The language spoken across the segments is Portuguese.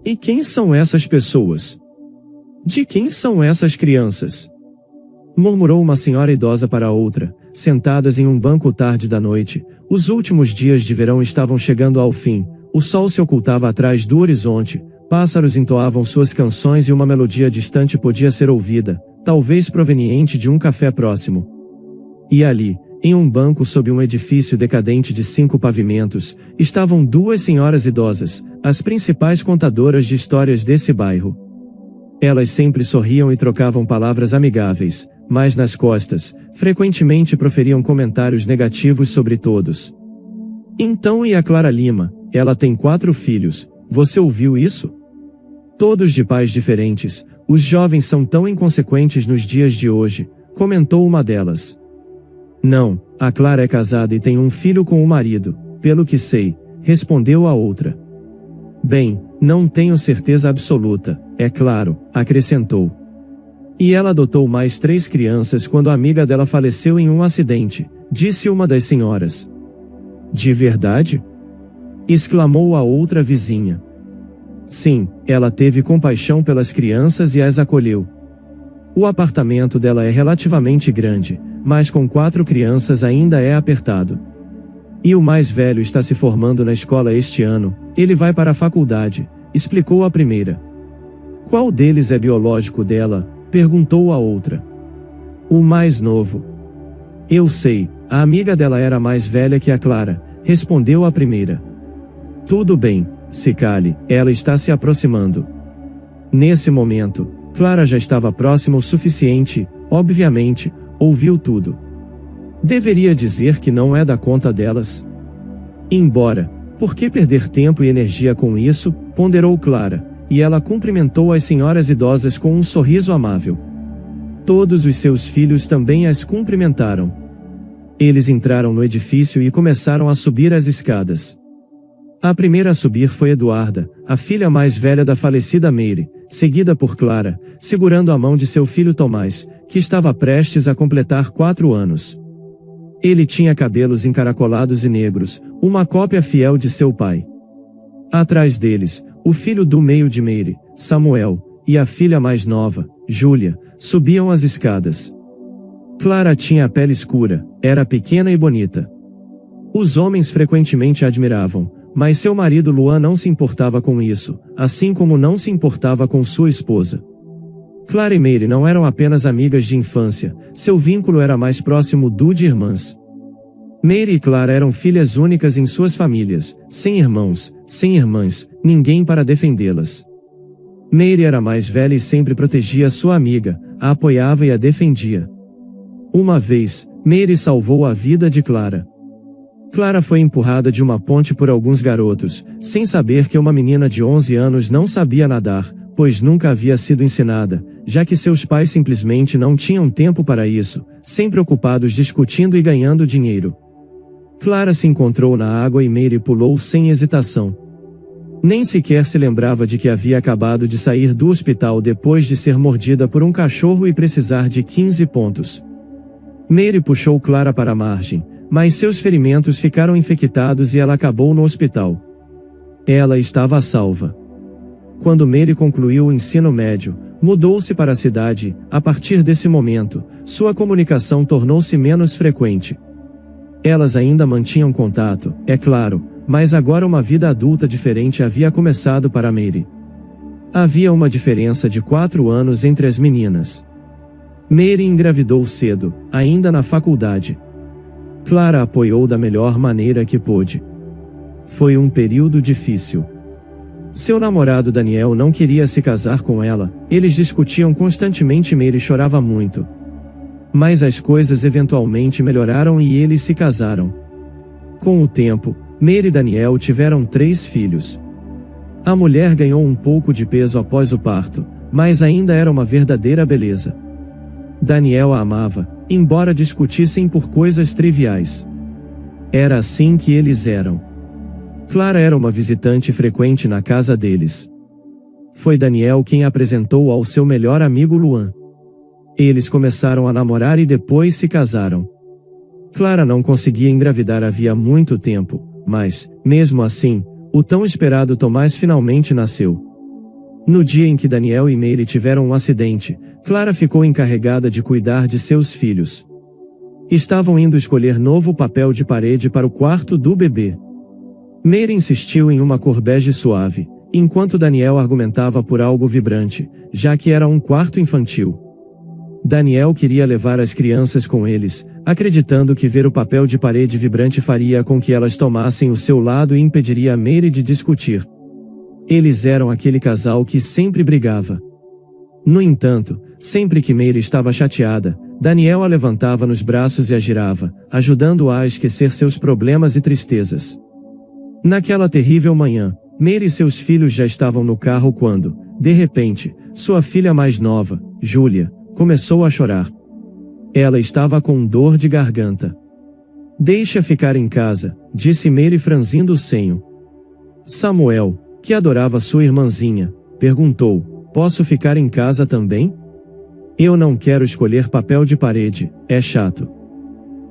E quem são essas pessoas? De quem são essas crianças? Murmurou uma senhora idosa para a outra, sentadas em um banco tarde da noite. Os últimos dias de verão estavam chegando ao fim, o sol se ocultava atrás do horizonte, pássaros entoavam suas canções e uma melodia distante podia ser ouvida, talvez proveniente de um café próximo. E ali, em um banco sob um edifício decadente de 5 pavimentos, estavam 2 senhoras idosas, as principais contadoras de histórias desse bairro. Elas sempre sorriam e trocavam palavras amigáveis, mas nas costas, frequentemente proferiam comentários negativos sobre todos. Então e a Clara Lima? Ela tem 4 filhos, você ouviu isso? Todos de pais diferentes, os jovens são tão inconsequentes nos dias de hoje, comentou uma delas. Não, a Clara é casada e tem um filho com o marido, pelo que sei, respondeu a outra. Bem, não tenho certeza absoluta, é claro, acrescentou. E ela adotou mais 3 crianças quando a amiga dela faleceu em um acidente, disse uma das senhoras. De verdade? Exclamou a outra vizinha. Sim, ela teve compaixão pelas crianças e as acolheu. O apartamento dela é relativamente grande, mas com 4 crianças ainda é apertado. E o mais velho está se formando na escola este ano, ele vai para a faculdade, explicou a primeira. Qual deles é biológico dela? Perguntou a outra. O mais novo. Eu sei, a amiga dela era mais velha que a Clara, respondeu a primeira. Tudo bem, se cale, ela está se aproximando. Nesse momento, Clara já estava próxima o suficiente, obviamente, ouviu tudo. Deveria dizer que não é da conta delas? Embora, por que perder tempo e energia com isso, ponderou Clara, e ela cumprimentou as senhoras idosas com um sorriso amável. Todos os seus filhos também as cumprimentaram. Eles entraram no edifício e começaram a subir as escadas. A primeira a subir foi Eduarda, a filha mais velha da falecida Meire, seguida por Clara, segurando a mão de seu filho Tomás, que estava prestes a completar 4 anos. Ele tinha cabelos encaracolados e negros, uma cópia fiel de seu pai. Atrás deles, o filho do meio de Meire, Samuel, e a filha mais nova, Júlia, subiam as escadas. Clara tinha a pele escura, era pequena e bonita. Os homens frequentemente a admiravam, mas seu marido Luan não se importava com isso, assim como não se importava com sua esposa. Clara e Meire não eram apenas amigas de infância, seu vínculo era mais próximo do de irmãs. Meire e Clara eram filhas únicas em suas famílias, sem irmãos, sem irmãs, ninguém para defendê-las. Meire era mais velha e sempre protegia sua amiga, a apoiava e a defendia. Uma vez, Meire salvou a vida de Clara. Clara foi empurrada de uma ponte por alguns garotos, sem saber que uma menina de 11 anos não sabia nadar, pois nunca havia sido ensinada, já que seus pais simplesmente não tinham tempo para isso, sempre ocupados discutindo e ganhando dinheiro. Clara se encontrou na água e Meire pulou sem hesitação. Nem sequer se lembrava de que havia acabado de sair do hospital depois de ser mordida por um cachorro e precisar de 15 pontos. Meire puxou Clara para a margem, mas seus ferimentos ficaram infectados e ela acabou no hospital. Ela estava salva. Quando Meire concluiu o ensino médio, mudou-se para a cidade. A partir desse momento, sua comunicação tornou-se menos frequente. Elas ainda mantinham contato, é claro, mas agora uma vida adulta diferente havia começado para Meire. Havia uma diferença de 4 anos entre as meninas. Meire engravidou cedo, ainda na faculdade. Clara apoiou da melhor maneira que pôde. Foi um período difícil. Seu namorado Daniel não queria se casar com ela, eles discutiam constantemente e Meire chorava muito. Mas as coisas eventualmente melhoraram e eles se casaram. Com o tempo, Meire e Daniel tiveram 3 filhos. A mulher ganhou um pouco de peso após o parto, mas ainda era uma verdadeira beleza. Daniel a amava, embora discutissem por coisas triviais. Era assim que eles eram. Clara era uma visitante frequente na casa deles. Foi Daniel quem a apresentou ao seu melhor amigo Luan. Eles começaram a namorar e depois se casaram. Clara não conseguia engravidar havia muito tempo, mas, mesmo assim, o tão esperado Tomás finalmente nasceu. No dia em que Daniel e Mary tiveram um acidente, Clara ficou encarregada de cuidar de seus filhos. Estavam indo escolher novo papel de parede para o quarto do bebê. Mary insistiu em uma cor bege suave, enquanto Daniel argumentava por algo vibrante, já que era um quarto infantil. Daniel queria levar as crianças com eles, acreditando que ver o papel de parede vibrante faria com que elas tomassem o seu lado e impediria a Mary de discutir. Eles eram aquele casal que sempre brigava. No entanto, sempre que Mary estava chateada, Daniel a levantava nos braços e a girava, ajudando-a a esquecer seus problemas e tristezas. Naquela terrível manhã, Mary e seus filhos já estavam no carro quando, de repente, sua filha mais nova, Julia, começou a chorar. Ela estava com dor de garganta. "Deixa ficar em casa", disse Mary franzindo o senho. Samuel, que adorava sua irmãzinha, perguntou: "Posso ficar em casa também?" "Eu não quero escolher papel de parede, é chato."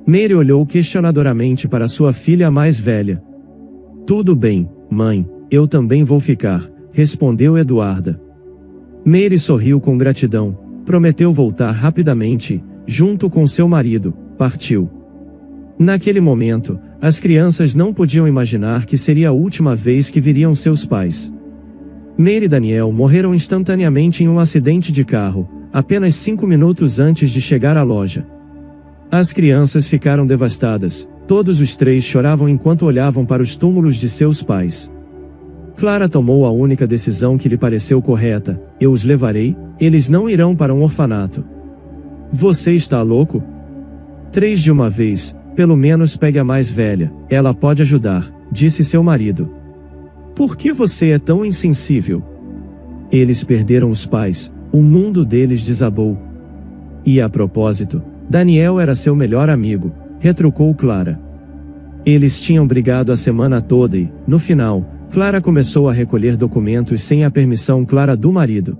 Mary olhou questionadoramente para sua filha mais velha. "Tudo bem, mãe, eu também vou ficar", respondeu Eduarda. Mary sorriu com gratidão, prometeu voltar rapidamente e, junto com seu marido, partiu. Naquele momento, as crianças não podiam imaginar que seria a última vez que viriam seus pais. Mary e Daniel morreram instantaneamente em um acidente de carro, apenas 5 minutos antes de chegar à loja. As crianças ficaram devastadas, todos os três choravam enquanto olhavam para os túmulos de seus pais. Clara tomou a única decisão que lhe pareceu correta: "Eu os levarei, eles não irão para um orfanato." "Você está louco?" "3 de uma vez, pelo menos pegue a mais velha, ela pode ajudar", disse seu marido. "Por que você é tão insensível?" "Eles perderam os pais, o mundo deles desabou." "E a propósito, Daniel era seu melhor amigo", retrucou Clara. "Eles tinham brigado a semana toda e, no final, Clara começou a recolher documentos sem a permissão clara do marido.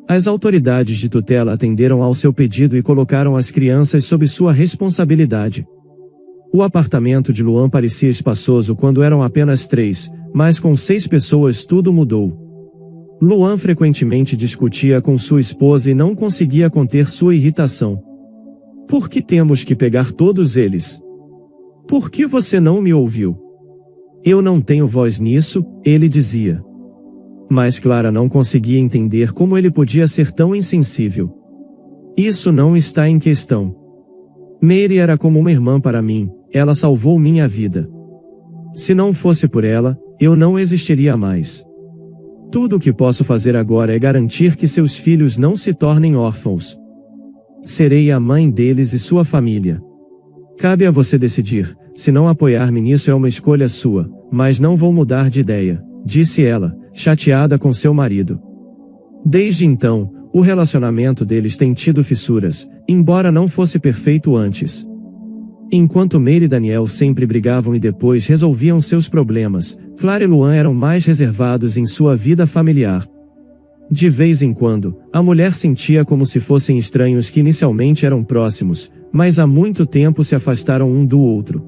As autoridades de tutela atenderam ao seu pedido e colocaram as crianças sob sua responsabilidade. O apartamento de Luan parecia espaçoso quando eram apenas 3, mas com 6 pessoas tudo mudou. Luan frequentemente discutia com sua esposa e não conseguia conter sua irritação. "Por que temos que pegar todos eles? Por que você não me ouviu?" "Eu não tenho voz nisso", ele dizia. Mas Clara não conseguia entender como ele podia ser tão insensível. "Isso não está em questão. Mary era como uma irmã para mim, ela salvou minha vida. Se não fosse por ela, eu não existiria mais. Tudo o que posso fazer agora é garantir que seus filhos não se tornem órfãos. Serei a mãe deles e sua família. Cabe a você decidir, se não apoiar-me nisso é uma escolha sua, mas não vou mudar de ideia", disse ela, chateada com seu marido. Desde então, o relacionamento deles tem tido fissuras, embora não fosse perfeito antes. Enquanto Mary e Daniel sempre brigavam e depois resolviam seus problemas, Clara e Luan eram mais reservados em sua vida familiar. De vez em quando, a mulher sentia como se fossem estranhos que inicialmente eram próximos, mas há muito tempo se afastaram um do outro.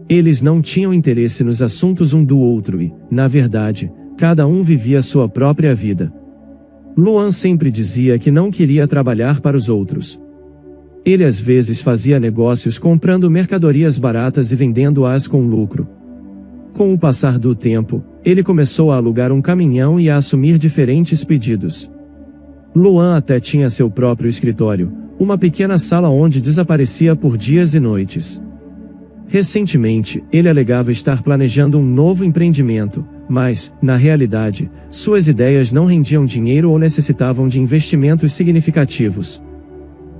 Eles não tinham interesse nos assuntos um do outro e, na verdade, cada um vivia sua própria vida. Luan sempre dizia que não queria trabalhar para os outros. Ele às vezes fazia negócios comprando mercadorias baratas e vendendo-as com lucro. Com o passar do tempo, ele começou a alugar um caminhão e a assumir diferentes pedidos. Luan até tinha seu próprio escritório, uma pequena sala onde desaparecia por dias e noites. Recentemente, ele alegava estar planejando um novo empreendimento, mas, na realidade, suas ideias não rendiam dinheiro ou necessitavam de investimentos significativos.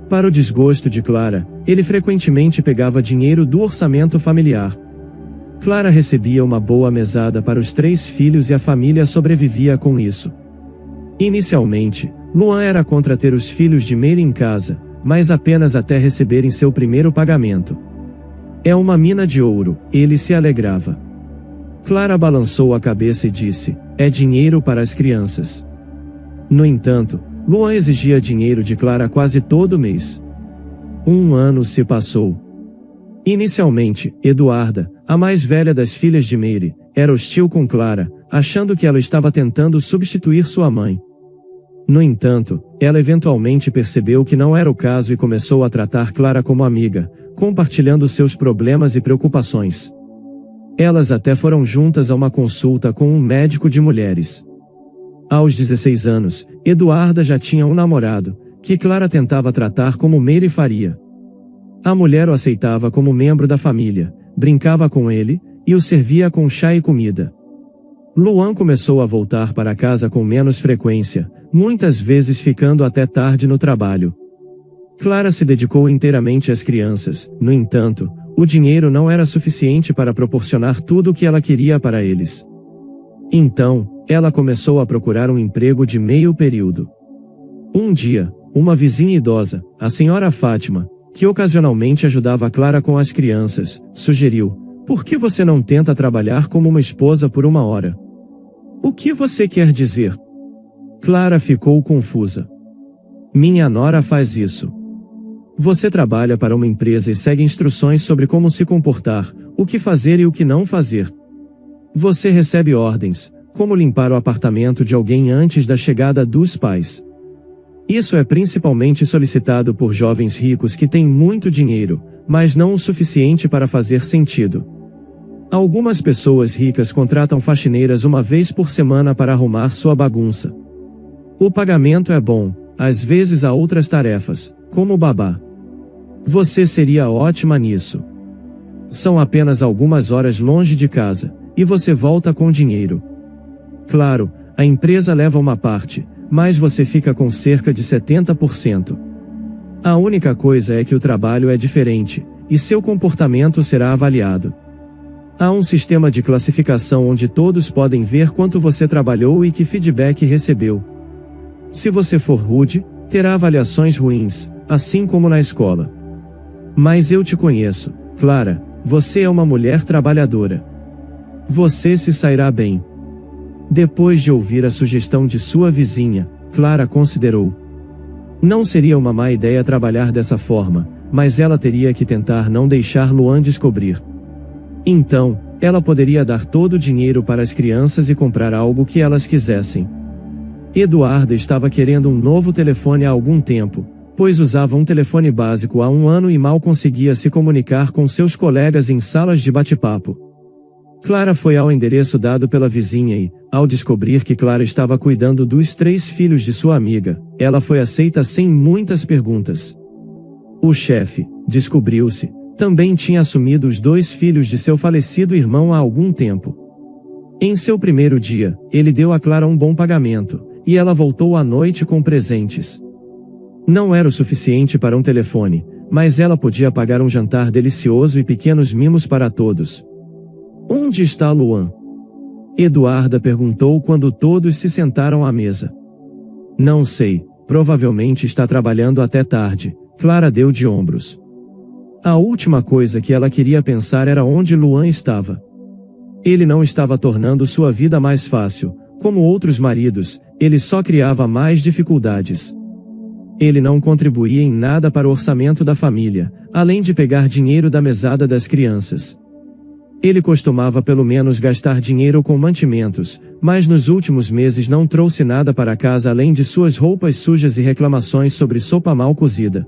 Para o desgosto de Clara, ele frequentemente pegava dinheiro do orçamento familiar. Clara recebia uma boa mesada para os 3 filhos e a família sobrevivia com isso. Inicialmente, Luan era contra ter os filhos de Mary em casa, mas apenas até receberem seu primeiro pagamento. "É uma mina de ouro", ele se alegrava. Clara balançou a cabeça e disse: "É dinheiro para as crianças." No entanto, Luan exigia dinheiro de Clara quase todo mês. 1 ano se passou. Inicialmente, Eduarda, a mais velha das filhas de Mary, era hostil com Clara, achando que ela estava tentando substituir sua mãe. No entanto, ela eventualmente percebeu que não era o caso e começou a tratar Clara como amiga, compartilhando seus problemas e preocupações. Elas até foram juntas a uma consulta com um médico de mulheres. Aos 16 anos, Eduarda já tinha um namorado, que Clara tentava tratar como Mary faria. A mulher o aceitava como membro da família, brincava com ele, e o servia com chá e comida. Luan começou a voltar para casa com menos frequência, muitas vezes ficando até tarde no trabalho. Clara se dedicou inteiramente às crianças, no entanto, o dinheiro não era suficiente para proporcionar tudo o que ela queria para eles. Então, ela começou a procurar um emprego de meio período. Um dia, uma vizinha idosa, a senhora Fátima, que ocasionalmente ajudava Clara com as crianças, sugeriu: "Por que você não tenta trabalhar como uma esposa por 1 hora?" "O que você quer dizer?" Clara ficou confusa. "Minha nora faz isso. Você trabalha para uma empresa e segue instruções sobre como se comportar, o que fazer e o que não fazer. Você recebe ordens, como limpar o apartamento de alguém antes da chegada dos pais. Isso é principalmente solicitado por jovens ricos que têm muito dinheiro, mas não o suficiente para fazer sentido. Algumas pessoas ricas contratam faxineiras uma vez por semana para arrumar sua bagunça. O pagamento é bom, às vezes há outras tarefas, como babá. Você seria ótima nisso. São apenas algumas horas longe de casa, e você volta com dinheiro. Claro, a empresa leva uma parte, mas você fica com cerca de 70%. A única coisa é que o trabalho é diferente, e seu comportamento será avaliado. Há um sistema de classificação onde todos podem ver quanto você trabalhou e que feedback recebeu. Se você for rude, terá avaliações ruins, assim como na escola. Mas eu te conheço, Clara, você é uma mulher trabalhadora. Você se sairá bem. Depois de ouvir a sugestão de sua vizinha, Clara considerou. Não seria uma má ideia trabalhar dessa forma, mas ela teria que tentar não deixar Luan descobrir. Então, ela poderia dar todo o dinheiro para as crianças e comprar algo que elas quisessem. Eduarda estava querendo um novo telefone há algum tempo, pois usava um telefone básico há 1 ano e mal conseguia se comunicar com seus colegas em salas de bate-papo. Clara foi ao endereço dado pela vizinha e, ao descobrir que Clara estava cuidando dos 3 filhos de sua amiga, ela foi aceita sem muitas perguntas. O chefe, descobriu-se, também tinha assumido os 2 filhos de seu falecido irmão há algum tempo. Em seu primeiro dia, ele deu a Clara um bom pagamento, e ela voltou à noite com presentes. Não era o suficiente para um telefone, mas ela podia pagar um jantar delicioso e pequenos mimos para todos. Onde está Luan? Eduarda perguntou quando todos se sentaram à mesa. Não sei, provavelmente está trabalhando até tarde, Clara deu de ombros. A última coisa que ela queria pensar era onde Luan estava. Ele não estava tornando sua vida mais fácil, como outros maridos, ele só criava mais dificuldades. Ele não contribuía em nada para o orçamento da família, além de pegar dinheiro da mesada das crianças. Ele costumava pelo menos gastar dinheiro com mantimentos, mas nos últimos meses não trouxe nada para casa além de suas roupas sujas e reclamações sobre sopa mal cozida.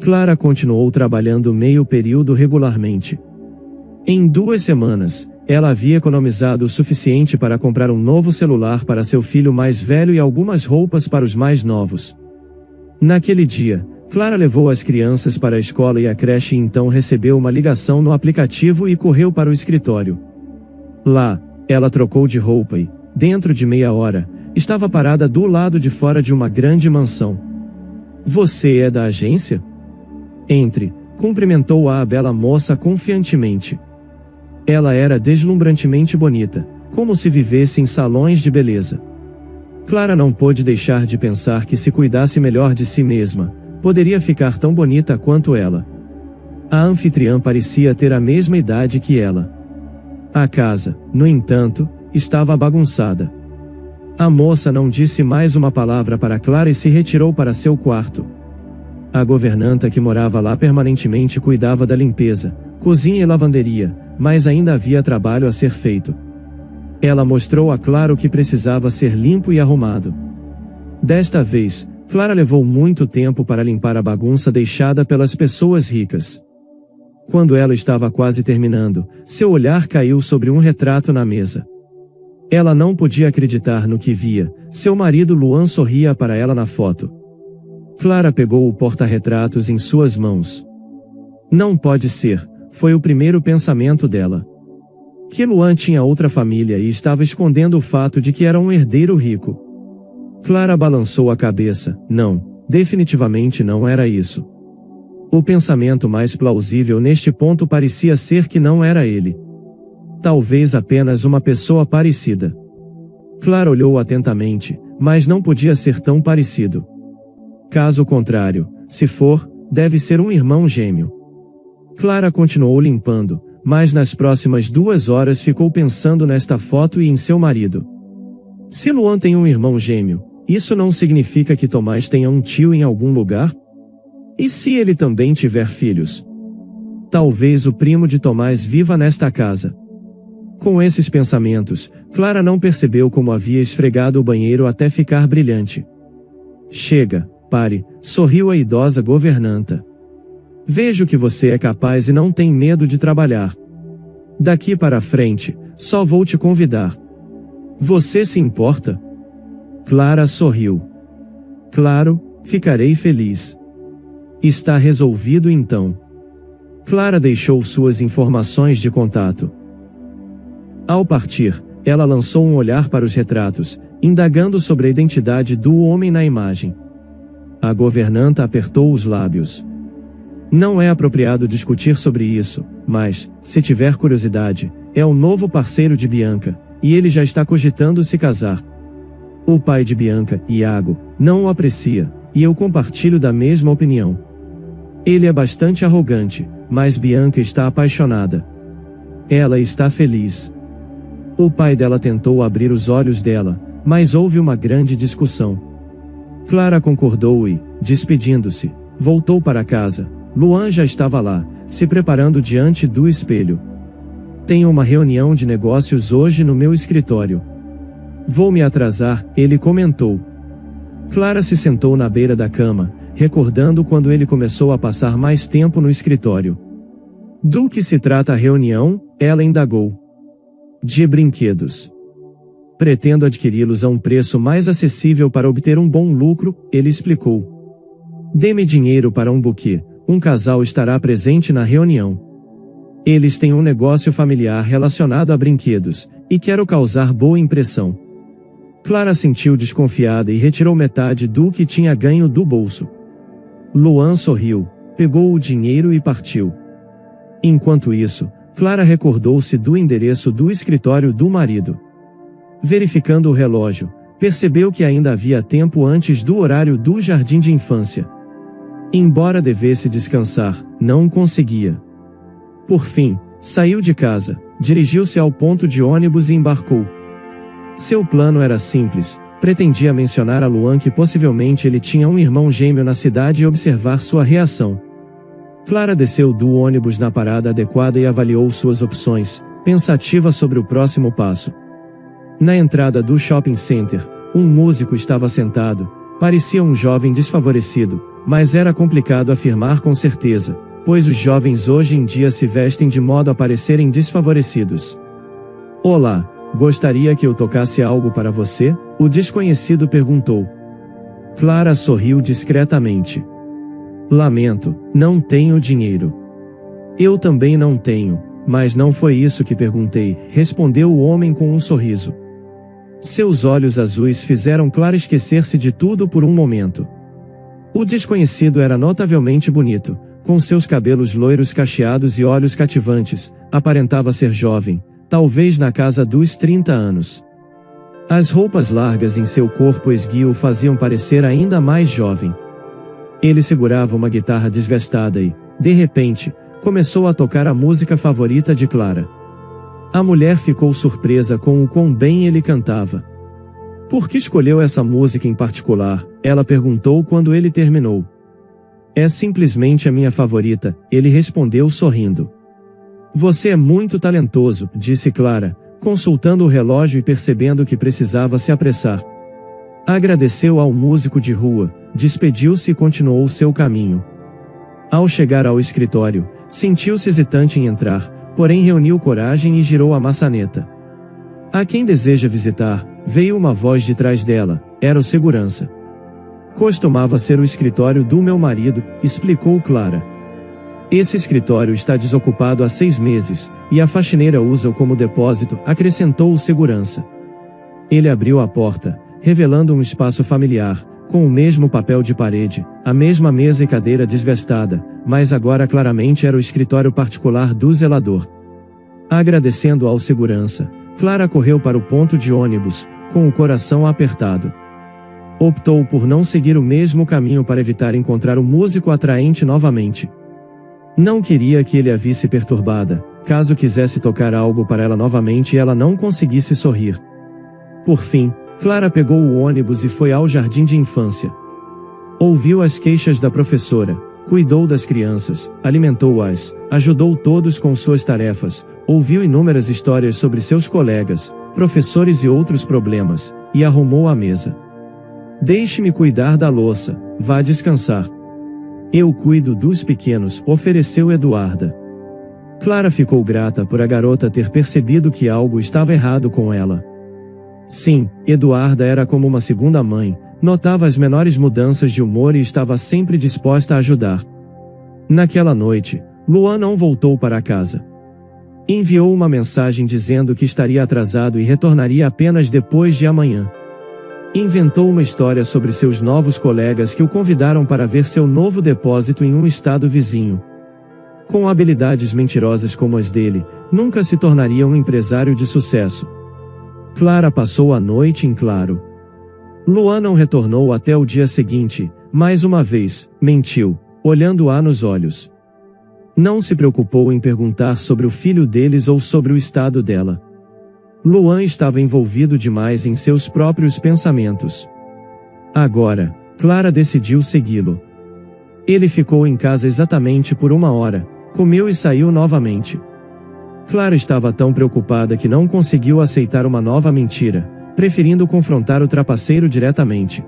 Clara continuou trabalhando meio período regularmente. Em 2 semanas, ela havia economizado o suficiente para comprar um novo celular para seu filho mais velho e algumas roupas para os mais novos. Naquele dia, Clara levou as crianças para a escola e a creche e então recebeu uma ligação no aplicativo e correu para o escritório. Lá, ela trocou de roupa e, dentro de meia hora, estava parada do lado de fora de uma grande mansão. Você é da agência? Entre, cumprimentou-a a bela moça confiantemente. Ela era deslumbrantemente bonita, como se vivesse em salões de beleza. Clara não pôde deixar de pensar que se cuidasse melhor de si mesma, poderia ficar tão bonita quanto ela. A anfitriã parecia ter a mesma idade que ela. A casa, no entanto, estava bagunçada. A moça não disse mais uma palavra para Clara e se retirou para seu quarto. A governanta que morava lá permanentemente cuidava da limpeza, cozinha e lavanderia, mas ainda havia trabalho a ser feito. Ela mostrou a Clara o que precisava ser limpo e arrumado. Desta vez, Clara levou muito tempo para limpar a bagunça deixada pelas pessoas ricas. Quando ela estava quase terminando, seu olhar caiu sobre um retrato na mesa. Ela não podia acreditar no que via, seu marido Luan sorria para ela na foto. Clara pegou o porta-retratos em suas mãos. Não pode ser, foi o primeiro pensamento dela. Que Luan tinha outra família e estava escondendo o fato de que era um herdeiro rico. Clara balançou a cabeça, não, definitivamente não era isso. O pensamento mais plausível neste ponto parecia ser que não era ele. Talvez apenas uma pessoa parecida. Clara olhou atentamente, mas não podia ser tão parecido. Caso contrário, se for, deve ser um irmão gêmeo. Clara continuou limpando, mas nas próximas 2 horas ficou pensando nesta foto e em seu marido. Se Luan tem um irmão gêmeo, isso não significa que Tomás tenha um tio em algum lugar? E se ele também tiver filhos? Talvez o primo de Tomás viva nesta casa. Com esses pensamentos, Clara não percebeu como havia esfregado o banheiro até ficar brilhante. Chega, pare, sorriu a idosa governanta. Vejo que você é capaz e não tem medo de trabalhar. Daqui para frente, só vou te convidar. Você se importa? Clara sorriu. Claro, ficarei feliz. Está resolvido então. Clara deixou suas informações de contato. Ao partir, ela lançou um olhar para os retratos, indagando sobre a identidade do homem na imagem. A governanta apertou os lábios. Não é apropriado discutir sobre isso, mas, se tiver curiosidade, é o novo parceiro de Bianca, e ele já está cogitando se casar. O pai de Bianca, Iago, não o aprecia, e eu compartilho da mesma opinião. Ele é bastante arrogante, mas Bianca está apaixonada. Ela está feliz. O pai dela tentou abrir os olhos dela, mas houve uma grande discussão. Clara concordou e, despedindo-se, voltou para casa. Luan já estava lá, se preparando diante do espelho. Tenho uma reunião de negócios hoje no meu escritório. Vou me atrasar, ele comentou. Clara se sentou na beira da cama, recordando quando ele começou a passar mais tempo no escritório. Do que se trata a reunião? Ela indagou. De brinquedos. Pretendo adquiri-los a um preço mais acessível para obter um bom lucro, ele explicou. Dê-me dinheiro para um buquê, um casal estará presente na reunião. Eles têm um negócio familiar relacionado a brinquedos, e quero causar boa impressão. Clara sentiu desconfiada e retirou metade do que tinha ganho do bolso. Luan sorriu, pegou o dinheiro e partiu. Enquanto isso, Clara recordou-se do endereço do escritório do marido. Verificando o relógio, percebeu que ainda havia tempo antes do horário do jardim de infância. Embora devesse descansar, não conseguia. Por fim, saiu de casa, dirigiu-se ao ponto de ônibus e embarcou. Seu plano era simples, pretendia mencionar a Luan que possivelmente ele tinha um irmão gêmeo na cidade e observar sua reação. Clara desceu do ônibus na parada adequada e avaliou suas opções, pensativa sobre o próximo passo. Na entrada do shopping center, um músico estava sentado, parecia um jovem desfavorecido, mas era complicado afirmar com certeza, pois os jovens hoje em dia se vestem de modo a parecerem desfavorecidos. Olá, gostaria que eu tocasse algo para você? O desconhecido perguntou. Clara sorriu discretamente. Lamento, não tenho dinheiro. Eu também não tenho, mas não foi isso que perguntei, respondeu o homem com um sorriso. Seus olhos azuis fizeram Clara esquecer-se de tudo por um momento. O desconhecido era notavelmente bonito, com seus cabelos loiros cacheados e olhos cativantes, aparentava ser jovem, talvez na casa dos 30 anos. As roupas largas em seu corpo esguio o faziam parecer ainda mais jovem. Ele segurava uma guitarra desgastada e, de repente, começou a tocar a música favorita de Clara. A mulher ficou surpresa com o quão bem ele cantava. Por que escolheu essa música em particular? Ela perguntou quando ele terminou. É simplesmente a minha favorita, ele respondeu sorrindo. Você é muito talentoso, disse Clara, consultando o relógio e percebendo que precisava se apressar. Agradeceu ao músico de rua, despediu-se e continuou seu caminho. Ao chegar ao escritório, sentiu-se hesitante em entrar, porém reuniu coragem e girou a maçaneta. A quem deseja visitar, veio uma voz de trás dela, era o segurança. Costumava ser o escritório do meu marido, explicou Clara. Esse escritório está desocupado há 6 meses, e a faxineira usa-o como depósito, acrescentou o segurança. Ele abriu a porta, revelando um espaço familiar, com o mesmo papel de parede, a mesma mesa e cadeira desgastada, mas agora claramente era o escritório particular do zelador. Agradecendo ao segurança, Clara correu para o ponto de ônibus, com o coração apertado. Optou por não seguir o mesmo caminho para evitar encontrar o músico atraente novamente. Não queria que ele a visse perturbada, caso quisesse tocar algo para ela novamente e ela não conseguisse sorrir. Por fim, Clara pegou o ônibus e foi ao jardim de infância. Ouviu as queixas da professora, cuidou das crianças, alimentou-as, ajudou todos com suas tarefas, ouviu inúmeras histórias sobre seus colegas, professores e outros problemas, e arrumou a mesa. Deixe-me cuidar da louça, vá descansar. Eu cuido dos pequenos, ofereceu Eduarda. Clara ficou grata por a garota ter percebido que algo estava errado com ela. Sim, Eduarda era como uma segunda mãe, notava as menores mudanças de humor e estava sempre disposta a ajudar. Naquela noite, Luan não voltou para casa. Enviou uma mensagem dizendo que estaria atrasado e retornaria apenas depois de amanhã. Inventou uma história sobre seus novos colegas que o convidaram para ver seu novo depósito em um estado vizinho. Com habilidades mentirosas como as dele, nunca se tornaria um empresário de sucesso. Clara passou a noite em claro. Luan não retornou até o dia seguinte, mais uma vez, mentiu, olhando-a nos olhos. Não se preocupou em perguntar sobre o filho deles ou sobre o estado dela. Luan estava envolvido demais em seus próprios pensamentos. Agora, Clara decidiu segui-lo. Ele ficou em casa exatamente por 1 hora, comeu e saiu novamente. Clara estava tão preocupada que não conseguiu aceitar uma nova mentira, preferindo confrontar o trapaceiro diretamente.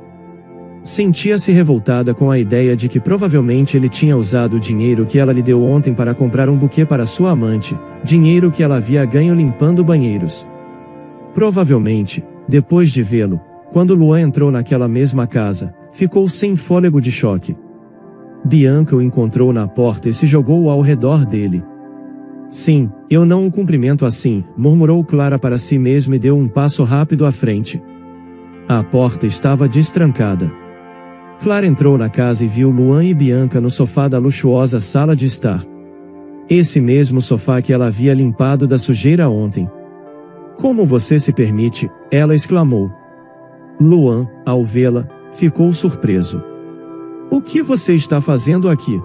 Sentia-se revoltada com a ideia de que provavelmente ele tinha usado o dinheiro que ela lhe deu ontem para comprar um buquê para sua amante, dinheiro que ela havia ganho limpando banheiros. Provavelmente, depois de vê-lo, quando Luan entrou naquela mesma casa, ficou sem fôlego de choque. Bianca o encontrou na porta e se jogou ao redor dele. Sim, eu não o cumprimento assim, murmurou Clara para si mesma e deu um passo rápido à frente. A porta estava destrancada. Clara entrou na casa e viu Luan e Bianca no sofá da luxuosa sala de estar. Esse mesmo sofá que ela havia limpado da sujeira ontem. Como você se permite? Ela exclamou. Luan, ao vê-la, ficou surpreso. O que você está fazendo aqui?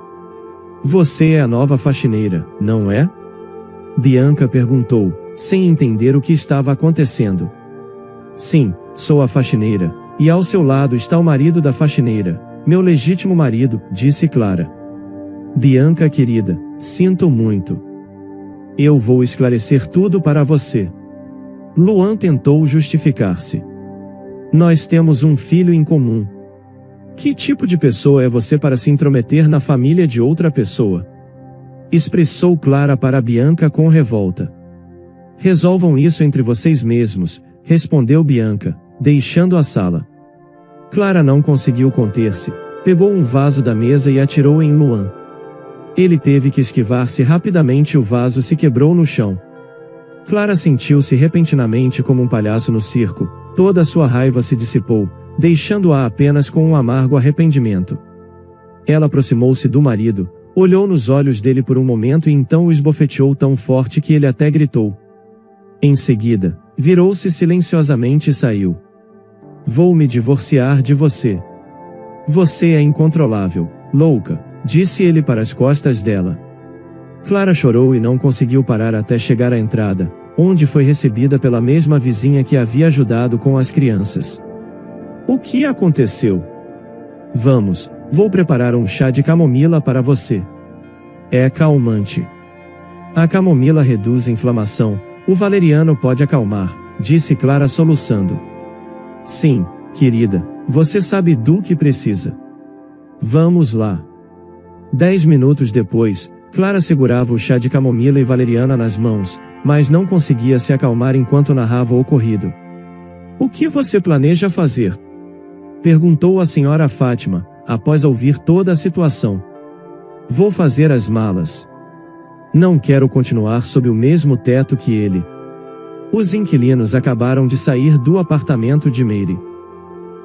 Você é a nova faxineira, não é? Bianca perguntou, sem entender o que estava acontecendo. Sim, sou a faxineira, e ao seu lado está o marido da faxineira, meu legítimo marido, disse Clara. Bianca querida, sinto muito. Eu vou esclarecer tudo para você. Luan tentou justificar-se. Nós temos um filho em comum. Que tipo de pessoa é você para se intrometer na família de outra pessoa? Expressou Clara para Bianca com revolta. Resolvam isso entre vocês mesmos, respondeu Bianca, deixando a sala. Clara não conseguiu conter-se, pegou um vaso da mesa e atirou em Luan. Ele teve que esquivar-se rapidamente e o vaso se quebrou no chão. Clara sentiu-se repentinamente como um palhaço no circo, toda a sua raiva se dissipou, deixando-a apenas com um amargo arrependimento. Ela aproximou-se do marido, olhou nos olhos dele por um momento e então o esbofeteou tão forte que ele até gritou. Em seguida, virou-se silenciosamente e saiu. Vou me divorciar de você. Você é incontrolável, louca, disse ele para as costas dela. Clara chorou e não conseguiu parar até chegar à entrada, onde foi recebida pela mesma vizinha que havia ajudado com as crianças. O que aconteceu? Vamos, vou preparar um chá de camomila para você. É calmante. A camomila reduz a inflamação, O valeriano pode acalmar, disse Clara soluçando. Sim, querida, você sabe do que precisa. Vamos lá. 10 minutos depois, Clara segurava o chá de camomila e valeriana nas mãos, mas não conseguia se acalmar enquanto narrava o ocorrido. O que você planeja fazer? Perguntou a senhora Fátima, após ouvir toda a situação. Vou fazer as malas. Não quero continuar sob o mesmo teto que ele. Os inquilinos acabaram de sair do apartamento de Mary.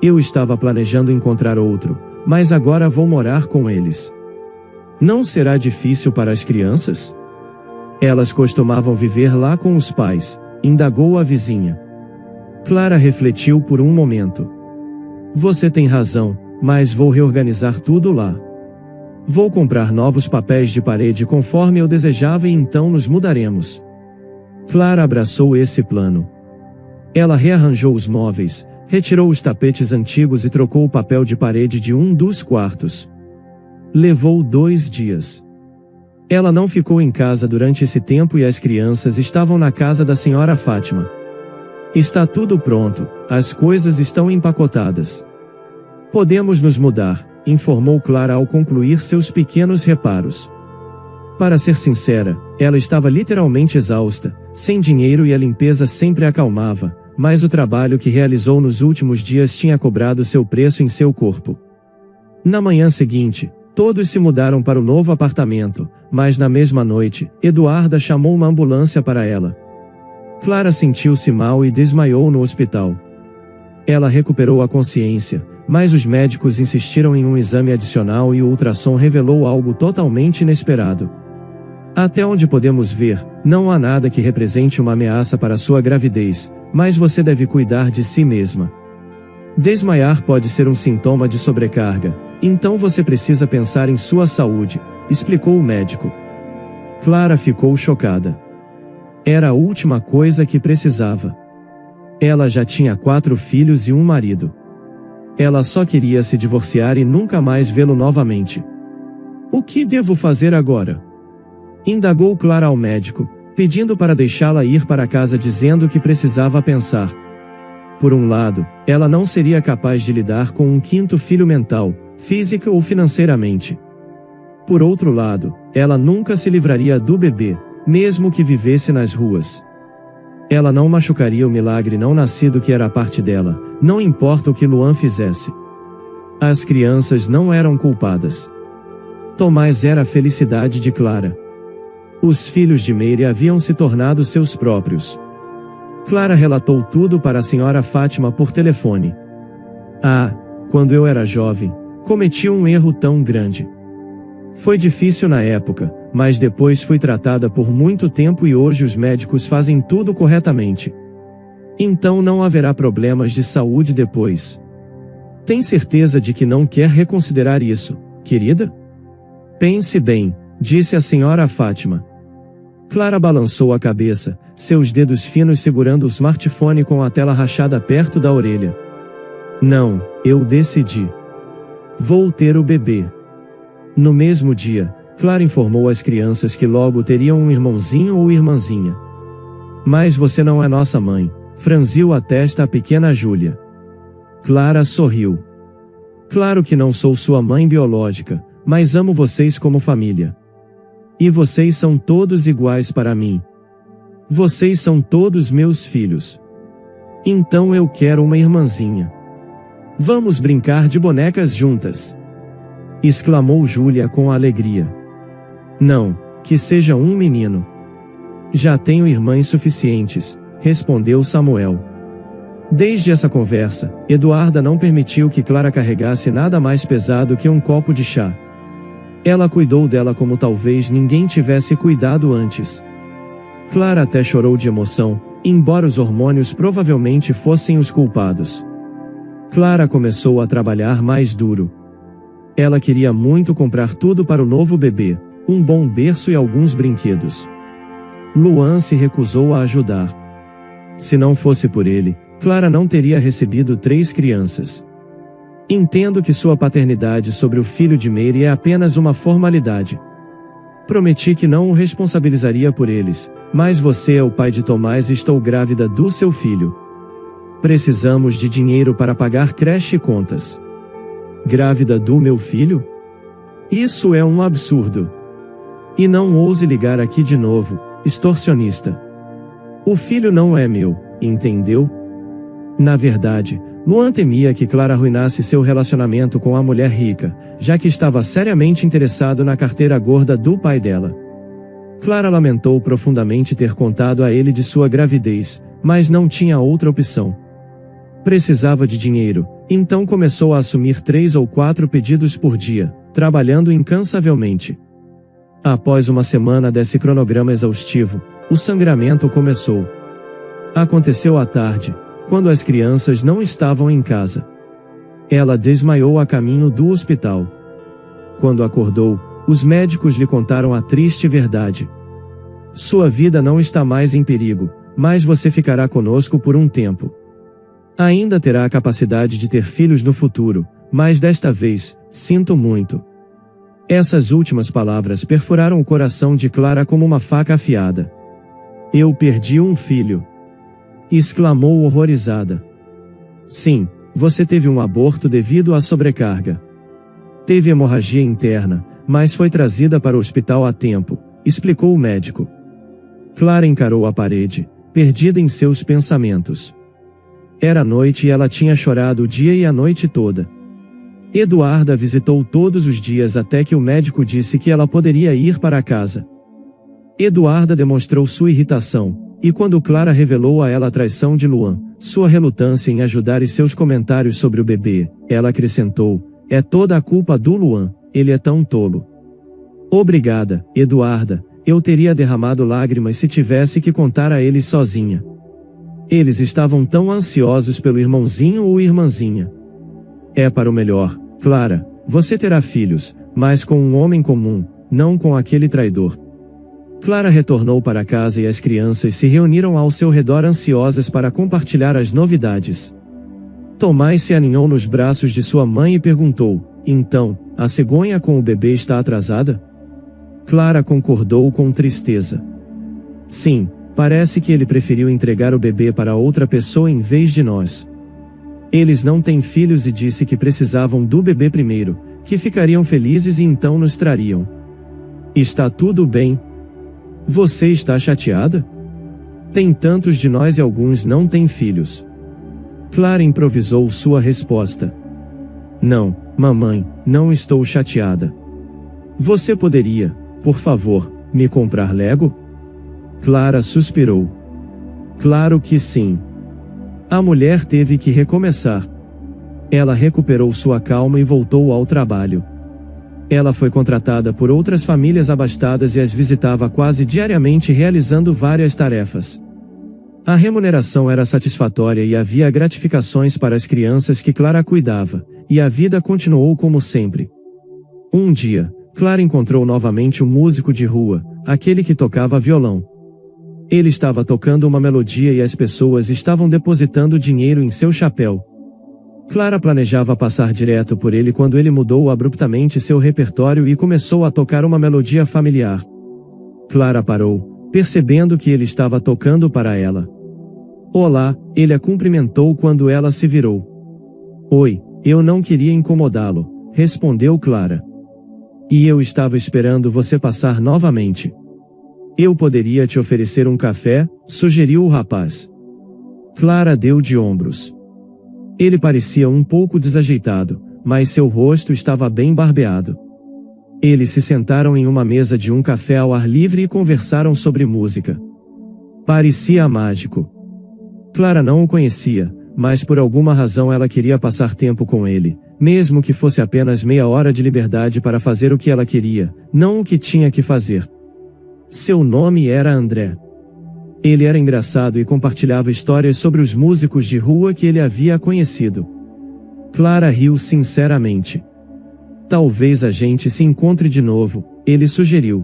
Eu estava planejando encontrar outro, mas agora vou morar com eles. Não será difícil para as crianças? Elas costumavam viver lá com os pais, indagou a vizinha. Clara refletiu por um momento. Você tem razão, mas vou reorganizar tudo lá. Vou comprar novos papéis de parede conforme eu desejava e então nos mudaremos. Clara abraçou esse plano. Ela rearranjou os móveis, retirou os tapetes antigos e trocou o papel de parede de um dos quartos. Levou 2 dias. Ela não ficou em casa durante esse tempo e as crianças estavam na casa da senhora Fátima. Está tudo pronto, as coisas estão empacotadas. Podemos nos mudar, informou Clara ao concluir seus pequenos reparos. Para ser sincera, ela estava literalmente exausta, sem dinheiro e a limpeza sempre a acalmava, mas o trabalho que realizou nos últimos dias tinha cobrado seu preço em seu corpo. Na manhã seguinte, todos se mudaram para o novo apartamento, mas na mesma noite, Eduarda chamou uma ambulância para ela. Clara sentiu-se mal e desmaiou no hospital. Ela recuperou a consciência, mas os médicos insistiram em um exame adicional e o ultrassom revelou algo totalmente inesperado. Até onde podemos ver, não há nada que represente uma ameaça para sua gravidez, mas você deve cuidar de si mesma. Desmaiar pode ser um sintoma de sobrecarga, então você precisa pensar em sua saúde, explicou o médico. Clara ficou chocada. Era a última coisa que precisava. Ela já tinha 4 filhos e um marido. Ela só queria se divorciar e nunca mais vê-lo novamente. O que devo fazer agora? Indagou Clara ao médico, pedindo para deixá-la ir para casa dizendo que precisava pensar. Por um lado, ela não seria capaz de lidar com um 5º filho mental, física ou financeiramente. Por outro lado, ela nunca se livraria do bebê, mesmo que vivesse nas ruas. Ela não machucaria o milagre não nascido que era parte dela, não importa o que Luan fizesse. As crianças não eram culpadas. Tomás era a felicidade de Clara. Os filhos de Mary haviam se tornado seus próprios. Clara relatou tudo para a senhora Fátima por telefone. Quando eu era jovem, cometi um erro tão grande. Foi difícil na época, mas depois fui tratada por muito tempo e hoje os médicos fazem tudo corretamente. Então não haverá problemas de saúde depois. Tem certeza de que não quer reconsiderar isso, querida? Pense bem, disse a senhora Fátima. Clara balançou a cabeça, seus dedos finos segurando o smartphone com a tela rachada perto da orelha. Não, eu decidi. Vou ter o bebê. No mesmo dia, Clara informou às crianças que logo teriam um irmãozinho ou irmãzinha. Mas você não é nossa mãe, franziu a testa a pequena Júlia. Clara sorriu. Claro que não sou sua mãe biológica, mas amo vocês como família. E vocês são todos iguais para mim. Vocês são todos meus filhos. Então eu quero uma irmãzinha. Vamos brincar de bonecas juntas, exclamou Júlia com alegria. Não, que seja um menino. Já tenho irmãs suficientes, respondeu Samuel. Desde essa conversa, Eduarda não permitiu que Clara carregasse nada mais pesado que um copo de chá. Ela cuidou dela como talvez ninguém tivesse cuidado antes. Clara até chorou de emoção, embora os hormônios provavelmente fossem os culpados. Clara começou a trabalhar mais duro. Ela queria muito comprar tudo para o novo bebê, um bom berço e alguns brinquedos. Luan se recusou a ajudar. Se não fosse por ele, Clara não teria recebido 3 crianças. Entendo que sua paternidade sobre o filho de Mary é apenas uma formalidade. Prometi que não o responsabilizaria por eles, Mas você é o pai de Tomás e estou grávida do seu filho. Precisamos de dinheiro para pagar creche e contas. Grávida do meu filho? Isso é um absurdo. E não ouse ligar aqui de novo, extorsionista. O filho não é meu, entendeu? Na verdade, Luan temia que Clara arruinasse seu relacionamento com a mulher rica, já que estava seriamente interessado na carteira gorda do pai dela. Clara lamentou profundamente ter contado a ele de sua gravidez, mas não tinha outra opção. Precisava de dinheiro, então começou a assumir 3 ou 4 pedidos por dia, trabalhando incansavelmente. Após uma semana desse cronograma exaustivo, o sangramento começou. Aconteceu à tarde, quando as crianças não estavam em casa. Ela desmaiou a caminho do hospital. Quando acordou, os médicos lhe contaram a triste verdade. Sua vida não está mais em perigo, mas você ficará conosco por um tempo. Ainda terá a capacidade de ter filhos no futuro, mas desta vez, sinto muito. Essas últimas palavras perfuraram o coração de Clara como uma faca afiada. Eu perdi um filho. Exclamou horrorizada. Sim, você teve um aborto devido à sobrecarga. Teve hemorragia interna, mas foi trazida para o hospital a tempo, explicou o médico. Clara encarou a parede, perdida em seus pensamentos. Era noite e ela tinha chorado o dia e a noite toda. Eduarda visitou todos os dias até que o médico disse que ela poderia ir para casa. Eduarda demonstrou sua irritação, e quando Clara revelou a ela a traição de Luan, sua relutância em ajudar e seus comentários sobre o bebê, ela acrescentou, é toda a culpa do Luan, ele é tão tolo. Obrigada, Eduarda, eu teria derramado lágrimas se tivesse que contar a eles sozinha. Eles estavam tão ansiosos pelo irmãozinho ou irmãzinha. É para o melhor, Clara, você terá filhos, mas com um homem comum, não com aquele traidor. Clara retornou para casa e as crianças se reuniram ao seu redor ansiosas para compartilhar as novidades. Tomás se aninhou nos braços de sua mãe e perguntou, então, a cegonha com o bebê está atrasada? Clara concordou com tristeza. Sim, parece que ele preferiu entregar o bebê para outra pessoa em vez de nós. Eles não têm filhos e disse que precisavam do bebê primeiro, que ficariam felizes e então nos trariam. Está tudo bem? Você está chateada? Tem tantos de nós e alguns não têm filhos. Clara improvisou sua resposta. Não, mamãe, não estou chateada. Você poderia, por favor, me comprar Lego? Clara suspirou. Claro que sim. A mulher teve que recomeçar. Ela recuperou sua calma e voltou ao trabalho. Ela foi contratada por outras famílias abastadas e as visitava quase diariamente realizando várias tarefas. A remuneração era satisfatória e havia gratificações para as crianças que Clara cuidava, e a vida continuou como sempre. Um dia, Clara encontrou novamente um músico de rua, aquele que tocava violão. Ele estava tocando uma melodia e as pessoas estavam depositando dinheiro em seu chapéu. Clara planejava passar direto por ele quando ele mudou abruptamente seu repertório e começou a tocar uma melodia familiar. Clara parou, percebendo que ele estava tocando para ela. Olá, ele a cumprimentou quando ela se virou. Oi, eu não queria incomodá-lo, respondeu Clara. E eu estava esperando você passar novamente. Eu poderia te oferecer um café, sugeriu o rapaz. Clara deu de ombros. Ele parecia um pouco desajeitado, mas seu rosto estava bem barbeado. Eles se sentaram em uma mesa de um café ao ar livre e conversaram sobre música. Parecia mágico. Clara não o conhecia, mas por alguma razão ela queria passar tempo com ele, mesmo que fosse apenas meia hora de liberdade para fazer o que ela queria, não o que tinha que fazer. Seu nome era André. Ele era engraçado e compartilhava histórias sobre os músicos de rua que ele havia conhecido. Clara riu sinceramente. Talvez a gente se encontre de novo, ele sugeriu.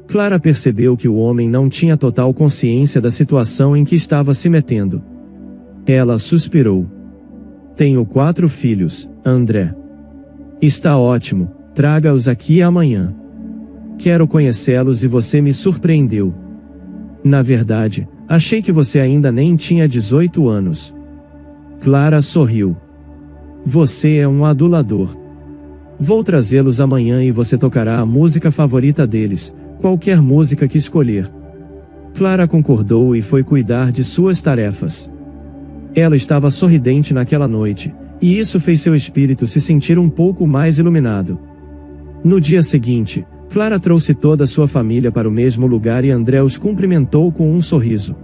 Clara percebeu que o homem não tinha total consciência da situação em que estava se metendo. Ela suspirou. Tenho 4 filhos, André. Está ótimo, traga-os aqui amanhã. Quero conhecê-los e você me surpreendeu. Na verdade, achei que você ainda nem tinha 18 anos. Clara sorriu. Você é um adulador. Vou trazê-los amanhã e você tocará a música favorita deles, qualquer música que escolher. Clara concordou e foi cuidar de suas tarefas. Ela estava sorridente naquela noite, e isso fez seu espírito se sentir um pouco mais iluminado. No dia seguinte, Clara trouxe toda a sua família para o mesmo lugar e André os cumprimentou com um sorriso.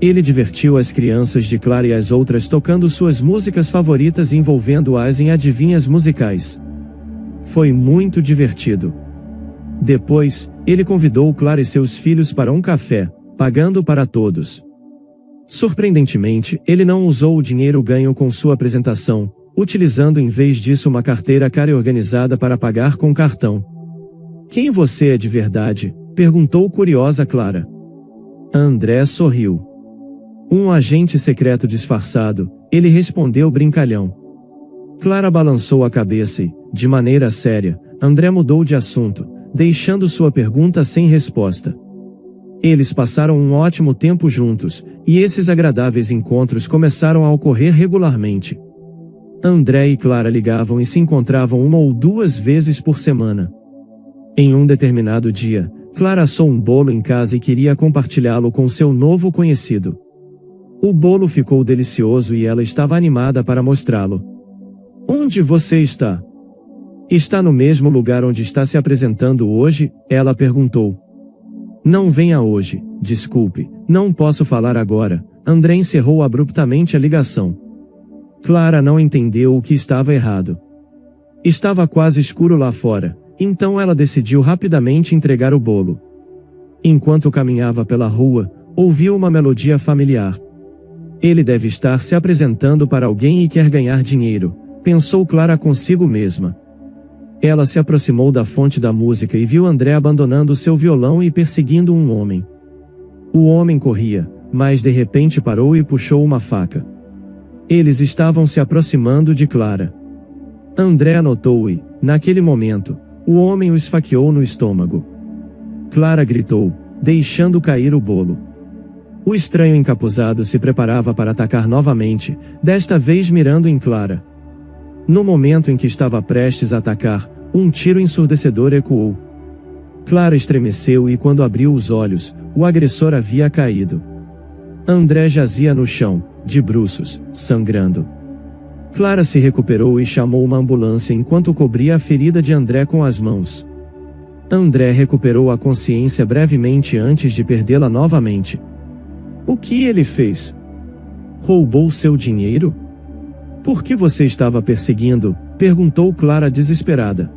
Ele divertiu as crianças de Clara e as outras tocando suas músicas favoritas envolvendo-as em adivinhas musicais. Foi muito divertido. Depois, ele convidou Clara e seus filhos para um café, pagando para todos. Surpreendentemente, ele não usou o dinheiro ganho com sua apresentação, utilizando em vez disso uma carteira cara e organizada para pagar com cartão. Quem você é de verdade? Perguntou curiosa Clara. André sorriu. Um agente secreto disfarçado, ele respondeu brincalhão. Clara balançou a cabeça e, de maneira séria, André mudou de assunto, deixando sua pergunta sem resposta. Eles passaram um ótimo tempo juntos, e esses agradáveis encontros começaram a ocorrer regularmente. André e Clara ligavam e se encontravam 1 ou 2 vezes por semana. Em um determinado dia, Clara assou um bolo em casa e queria compartilhá-lo com seu novo conhecido. O bolo ficou delicioso e ela estava animada para mostrá-lo. Onde você está? Está no mesmo lugar onde está se apresentando hoje? Ela perguntou. Não venha hoje, desculpe, não posso falar agora. André encerrou abruptamente a ligação. Clara não entendeu o que estava errado. Estava quase escuro lá fora, então ela decidiu rapidamente entregar o bolo. Enquanto caminhava pela rua, ouviu uma melodia familiar. Ele deve estar se apresentando para alguém e quer ganhar dinheiro, pensou Clara consigo mesma. Ela se aproximou da fonte da música e viu André abandonando seu violão e perseguindo um homem. O homem corria, mas de repente parou e puxou uma faca. Eles estavam se aproximando de Clara. André notou e, naquele momento, o homem o esfaqueou no estômago. Clara gritou, deixando cair o bolo. O estranho encapuzado se preparava para atacar novamente, desta vez mirando em Clara. No momento em que estava prestes a atacar, um tiro ensurdecedor ecoou. Clara estremeceu e quando abriu os olhos, o agressor havia caído. André jazia no chão, de bruços, sangrando. Clara se recuperou e chamou uma ambulância enquanto cobria a ferida de André com as mãos. André recuperou a consciência brevemente antes de perdê-la novamente. O que ele fez? Roubou seu dinheiro? Por que você estava perseguindo? Perguntou Clara desesperada.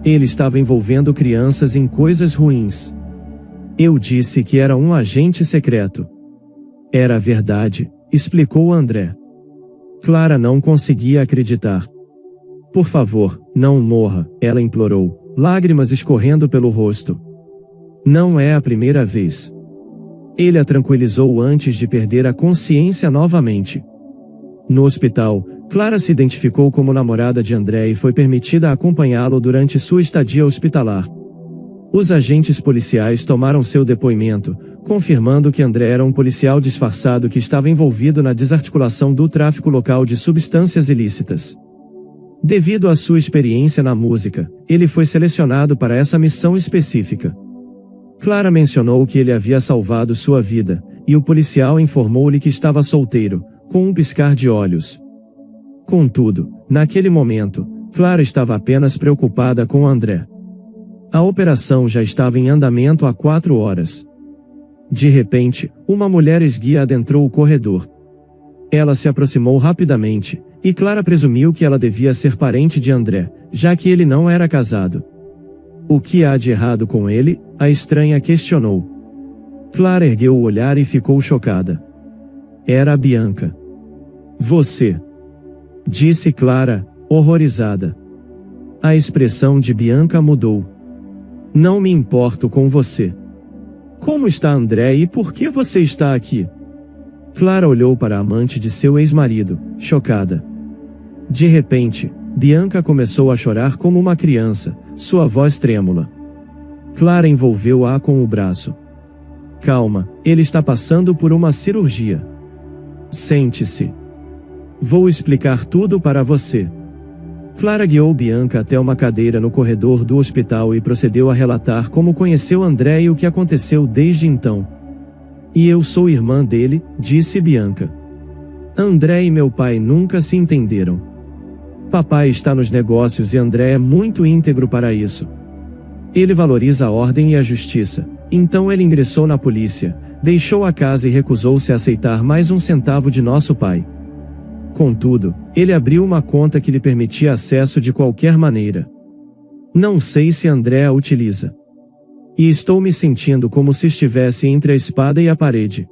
Ele estava envolvendo crianças em coisas ruins. Eu disse que era um agente secreto. Era verdade, explicou André. Clara não conseguia acreditar. Por favor, não morra, ela implorou, lágrimas escorrendo pelo rosto. Não é a primeira vez. Ele a tranquilizou antes de perder a consciência novamente. No hospital, Clara se identificou como namorada de André e foi permitida acompanhá-lo durante sua estadia hospitalar. Os agentes policiais tomaram seu depoimento, confirmando que André era um policial disfarçado que estava envolvido na desarticulação do tráfico local de substâncias ilícitas. Devido à sua experiência na música, ele foi selecionado para essa missão específica. Clara mencionou que ele havia salvado sua vida, e o policial informou-lhe que estava solteiro, com um piscar de olhos. Contudo, naquele momento, Clara estava apenas preocupada com André. A operação já estava em andamento há 4 horas. De repente, uma mulher esguia adentrou o corredor. Ela se aproximou rapidamente, e Clara presumiu que ela devia ser parente de André, já que ele não era casado. O que há de errado com ele? A estranha questionou. Clara ergueu o olhar e ficou chocada. Era a Bianca. Você! Disse Clara, horrorizada. A expressão de Bianca mudou. Não me importo com você. Como está André e por que você está aqui? Clara olhou para a amante de seu ex-marido, chocada. De repente, Bianca começou a chorar como uma criança, sua voz trêmula. Clara envolveu-a com o braço. Calma, ele está passando por uma cirurgia. Sente-se. Vou explicar tudo para você. Clara guiou Bianca até uma cadeira no corredor do hospital e procedeu a relatar como conheceu André e o que aconteceu desde então. E eu sou irmã dele, disse Bianca. André e meu pai nunca se entenderam. Papai está nos negócios e André é muito íntegro para isso. Ele valoriza a ordem e a justiça, então ele ingressou na polícia, deixou a casa e recusou-se a aceitar mais um centavo de nosso pai. Contudo, ele abriu uma conta que lhe permitia acesso de qualquer maneira. Não sei se André a utiliza. E estou me sentindo como se estivesse entre a espada e a parede.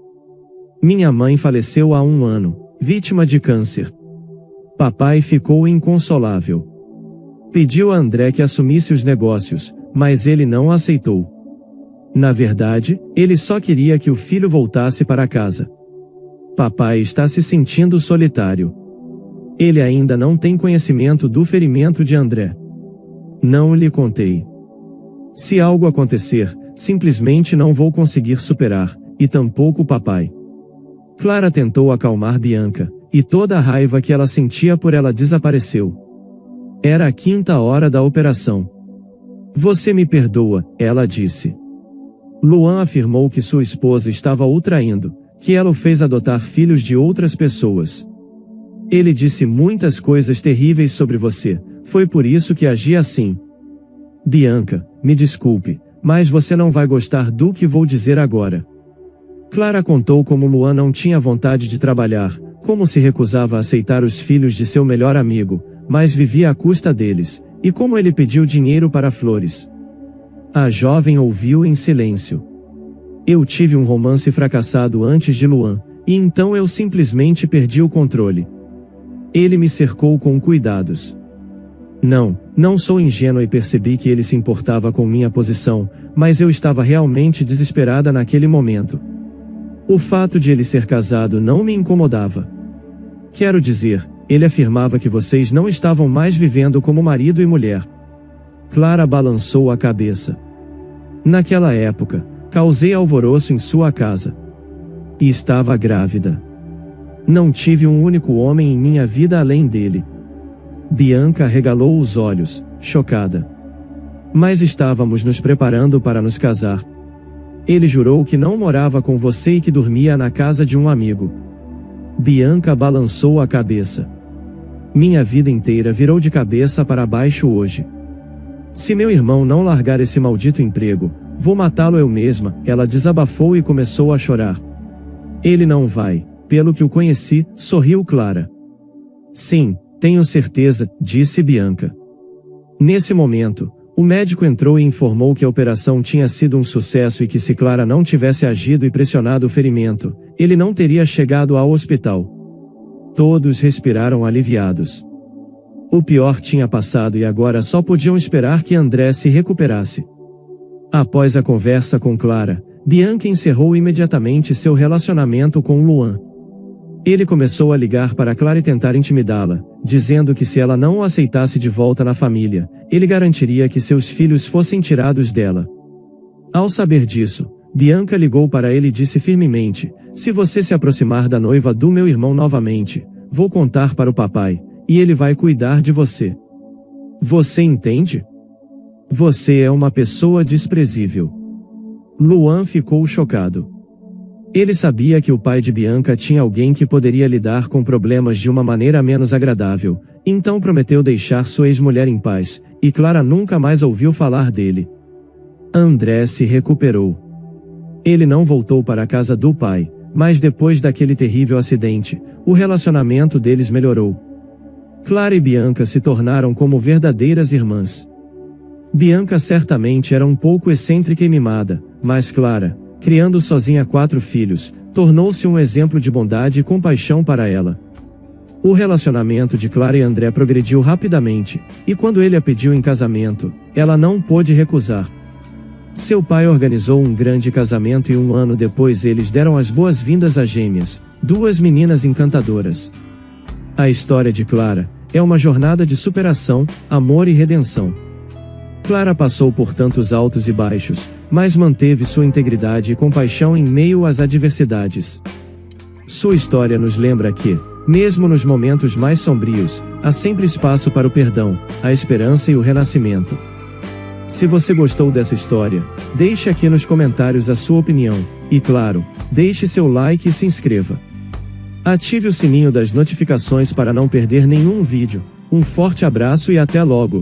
Minha mãe faleceu há 1 ano, vítima de câncer. Papai ficou inconsolável. Pediu a André que assumisse os negócios, mas ele não aceitou. Na verdade, ele só queria que o filho voltasse para casa. Papai está se sentindo solitário. Ele ainda não tem conhecimento do ferimento de André. Não lhe contei. Se algo acontecer, simplesmente não vou conseguir superar, e tampouco papai. Clara tentou acalmar Bianca, e toda a raiva que ela sentia por ela desapareceu. Era a 5ª hora da operação. Você me perdoa, ela disse. Luan afirmou que sua esposa estava o traindo, que ela o fez adotar filhos de outras pessoas. Ele disse muitas coisas terríveis sobre você, foi por isso que agi assim. Bianca, me desculpe, mas você não vai gostar do que vou dizer agora. Clara contou como Luan não tinha vontade de trabalhar, como se recusava a aceitar os filhos de seu melhor amigo, mas vivia à custa deles, e como ele pediu dinheiro para flores. A jovem ouviu em silêncio. Eu tive um romance fracassado antes de Luan, e então eu simplesmente perdi o controle. Ele me cercou com cuidados. Não sou ingênua e percebi que ele se importava com minha posição, mas eu estava realmente desesperada naquele momento. O fato de ele ser casado não me incomodava. Quero dizer, ele afirmava que vocês não estavam mais vivendo como marido e mulher. Clara balançou a cabeça. Naquela época, causei alvoroço em sua casa. E estava grávida. Não tive um único homem em minha vida além dele. Bianca arregalou os olhos, chocada. Mas estávamos nos preparando para nos casar. Ele jurou que não morava com você e que dormia na casa de um amigo. Bianca balançou a cabeça. Minha vida inteira virou de cabeça para baixo hoje. Se meu irmão não largar esse maldito emprego, vou matá-lo eu mesma, ela desabafou e começou a chorar. Ele não vai, pelo que o conheci, sorriu Clara. Sim, tenho certeza, disse Bianca. Nesse momento, o médico entrou e informou que a operação tinha sido um sucesso e que se Clara não tivesse agido e pressionado o ferimento, ele não teria chegado ao hospital. Todos respiraram aliviados. O pior tinha passado e agora só podiam esperar que André se recuperasse. Após a conversa com Clara, Bianca encerrou imediatamente seu relacionamento com Luan. Ele começou a ligar para Clara e tentar intimidá-la, dizendo que se ela não o aceitasse de volta na família, ele garantiria que seus filhos fossem tirados dela. Ao saber disso, Bianca ligou para ele e disse firmemente: se você se aproximar da noiva do meu irmão novamente, vou contar para o papai, e ele vai cuidar de você. Você entende? Você é uma pessoa desprezível. Luan ficou chocado. Ele sabia que o pai de Bianca tinha alguém que poderia lidar com problemas de uma maneira menos agradável, então prometeu deixar sua ex-mulher em paz, e Clara nunca mais ouviu falar dele. André se recuperou. Ele não voltou para a casa do pai, mas depois daquele terrível acidente, o relacionamento deles melhorou. Clara e Bianca se tornaram como verdadeiras irmãs. Bianca certamente era um pouco excêntrica e mimada, mas Clara, criando sozinha 4 filhos, tornou-se um exemplo de bondade e compaixão para ela. O relacionamento de Clara e André progrediu rapidamente, e quando ele a pediu em casamento, ela não pôde recusar. Seu pai organizou um grande casamento e 1 ano depois eles deram as boas-vindas às gêmeas, 2 meninas encantadoras. A história de Clara é uma jornada de superação, amor e redenção. Clara passou por tantos altos e baixos, mas manteve sua integridade e compaixão em meio às adversidades. Sua história nos lembra que, mesmo nos momentos mais sombrios, há sempre espaço para o perdão, a esperança e o renascimento. Se você gostou dessa história, deixe aqui nos comentários a sua opinião, e claro, deixe seu like e se inscreva. Ative o sininho das notificações para não perder nenhum vídeo. Um forte abraço e até logo!